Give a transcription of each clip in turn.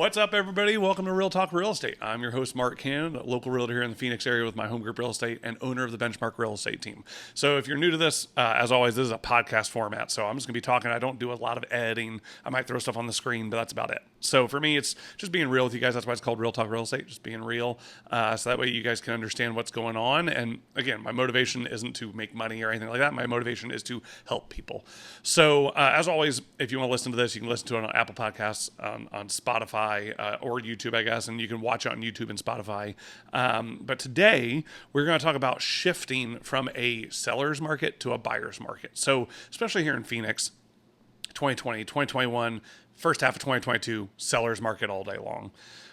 What's up, everybody? Welcome to Real Talk Real Estate. I'm your host, Mark Cannon, a local realtor here in the Phoenix area with my home group real estate and owner of the Benchmark Real Estate team. So if you're new to this, as always, this is a podcast format. So I'm just going to be talking. I don't do a lot of editing. I might throw stuff on the screen, but that's about it. So for me, it's just being real with you guys. That's why it's called Real Talk Real Estate, just being real. So that way you guys can understand what's going on. And again, my motivation isn't to make money or anything like that. My motivation is to help people. So as always, if you want to listen to this, you can listen to it on Apple Podcasts, on Spotify, or YouTube, I guess, and you can watch it on YouTube and Spotify. But today, we're going to talk about shifting from a seller's market to a buyer's market. So especially here in Phoenix, 2020, 2021, first half of 2022, seller's market all day long.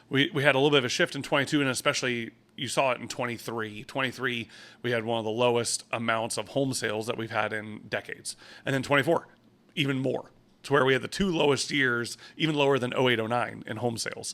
We had a little bit of a shift in 22, and especially you saw it in 23. 23, we had one of the lowest amounts of home sales that we've had in decades. And then 24, even more. To where we had the two lowest years, even lower than 08, 09 in home sales.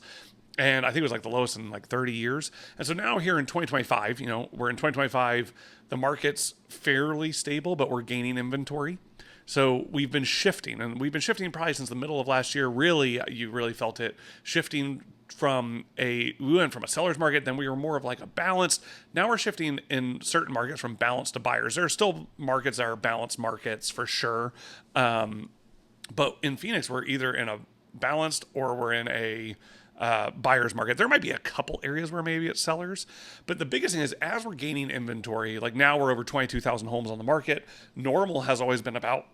And I think it was like the lowest in like 30 years. And so now here in 2025, we're in 2025, the market's fairly stable, but we're gaining inventory. So we've been shifting, and we've been shifting probably since the middle of last year. Really, you really felt it shifting we went from a seller's market, then we were more of like a balanced. Now we're shifting in certain markets from balanced to buyers. There are still markets that are balanced markets for sure. But in Phoenix, we're either in a balanced or we're in a buyer's market. There might be a couple areas where maybe it's sellers. But the biggest thing is as we're gaining inventory, like now we're over 22,000 homes on the market. Normal has always been about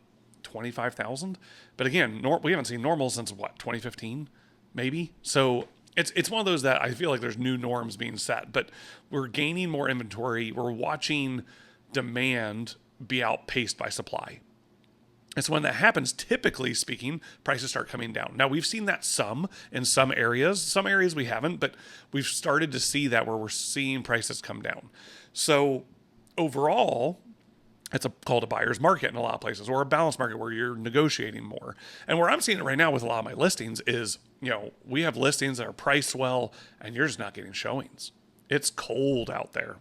25,000. But again, we haven't seen normal since 2015, maybe. So it's one of those that I feel like there's new norms being set. But we're gaining more inventory. We're watching demand be outpaced by supply. And so when that happens, typically speaking, prices start coming down. Now, we've seen that in some areas. Some areas we haven't, but we've started to see that where we're seeing prices come down. So overall, it's called a buyer's market in a lot of places, or a balanced market where you're negotiating more. And where I'm seeing it right now with a lot of my listings is, we have listings that are priced well, and you're just not getting showings. It's cold out there.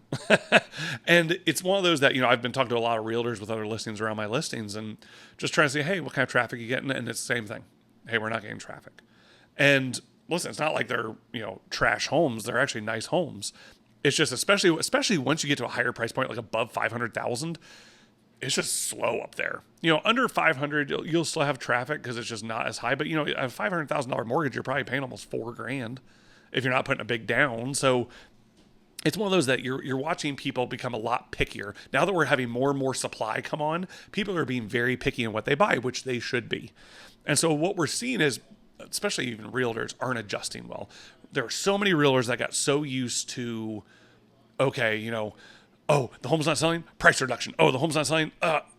And it's one of those that, I've been talking to a lot of realtors with other listings around my listings and just trying to say, hey, what kind of traffic are you getting? And it's the same thing. Hey, we're not getting traffic. And listen, it's not like they're, trash homes. They're actually nice homes. It's just, especially once you get to a higher price point, like above 500,000, it's just slow up there. Under 500, you'll still have traffic because it's just not as high. But, a $500,000 mortgage, you're probably paying almost $4,000 if you're not putting a big down. So it's one of those that you're watching people become a lot pickier. Now that we're having more and more supply come on, people are being very picky in what they buy, which they should be. And so what we're seeing is, especially even realtors aren't adjusting well. There are so many realtors that got so used to, okay, oh, the home's not selling, price reduction. Oh, the home's not selling,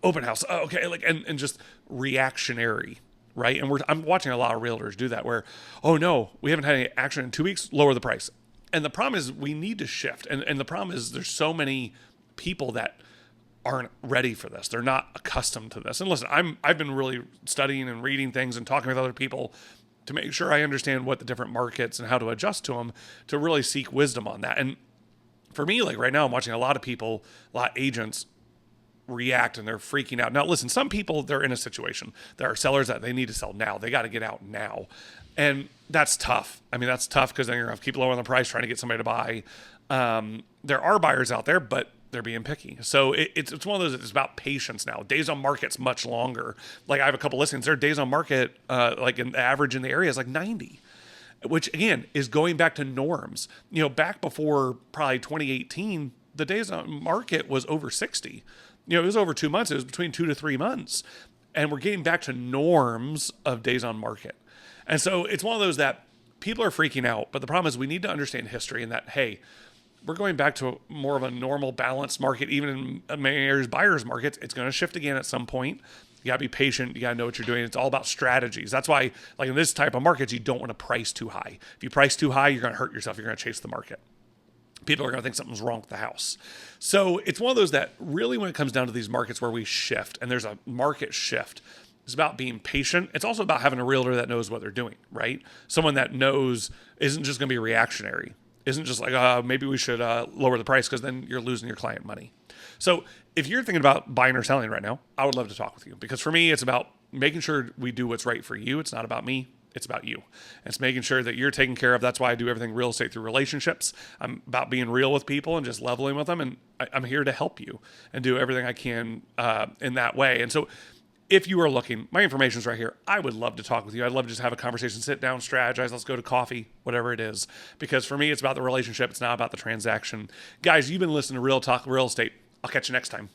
open house. Oh, okay, and just reactionary, right? And I'm watching a lot of realtors do that where, oh no, we haven't had any action in 2 weeks, lower the price. And the problem is we need to shift. And the problem is there's so many people that aren't ready for this. They're not accustomed to this. And listen, I've been really studying and reading things and talking with other people to make sure I understand what the different markets and how to adjust to them to really seek wisdom on that. And for me, like right now, I'm watching a lot of people, a lot of agents react and they're freaking out. Now, listen, some people, they're in a situation. There are sellers that they need to sell now. They got to get out now. And that's tough. I mean, that's tough because then you're going to keep lowering the price trying to get somebody to buy. There are buyers out there, but they're being picky. So it's one of those, it's about patience now. Days on market's much longer. Like I have a couple listings, their days on market, like an average in the area is like 90, which again is going back to norms. Back before probably 2018, the days on market was over 60. It was over 2 months. It was between 2 to 3 months. And we're getting back to norms of days on market. And so it's one of those that people are freaking out. But the problem is we need to understand history and that, hey, we're going back to more of a normal balanced market, even in many areas, buyer's markets. It's going to shift again at some point. You got to be patient. You got to know what you're doing. It's all about strategies. That's why, like in this type of markets, you don't want to price too high. If you price too high, you're going to hurt yourself. You're going to chase the market. People are going to think something's wrong with the house. So it's one of those that really when it comes down to these markets where we shift and there's a market shift, it's about being patient. It's also about having a realtor that knows what they're doing, right? Someone that knows isn't just going to be reactionary. Isn't just like, maybe we should lower the price because then you're losing your client money. So if you're thinking about buying or selling right now, I would love to talk with you because for me, it's about making sure we do what's right for you. It's not about me. It's about you. It's making sure that you're taken care of. That's why I do everything real estate through relationships. I'm about being real with people and just leveling with them. And I'm here to help you and do everything I can in that way. And so if you are looking, my information is right here. I would love to talk with you. I'd love to just have a conversation, sit down, strategize. Let's go to coffee, whatever it is. Because for me, it's about the relationship. It's not about the transaction. Guys, you've been listening to Real Talk Real Estate. I'll catch you next time.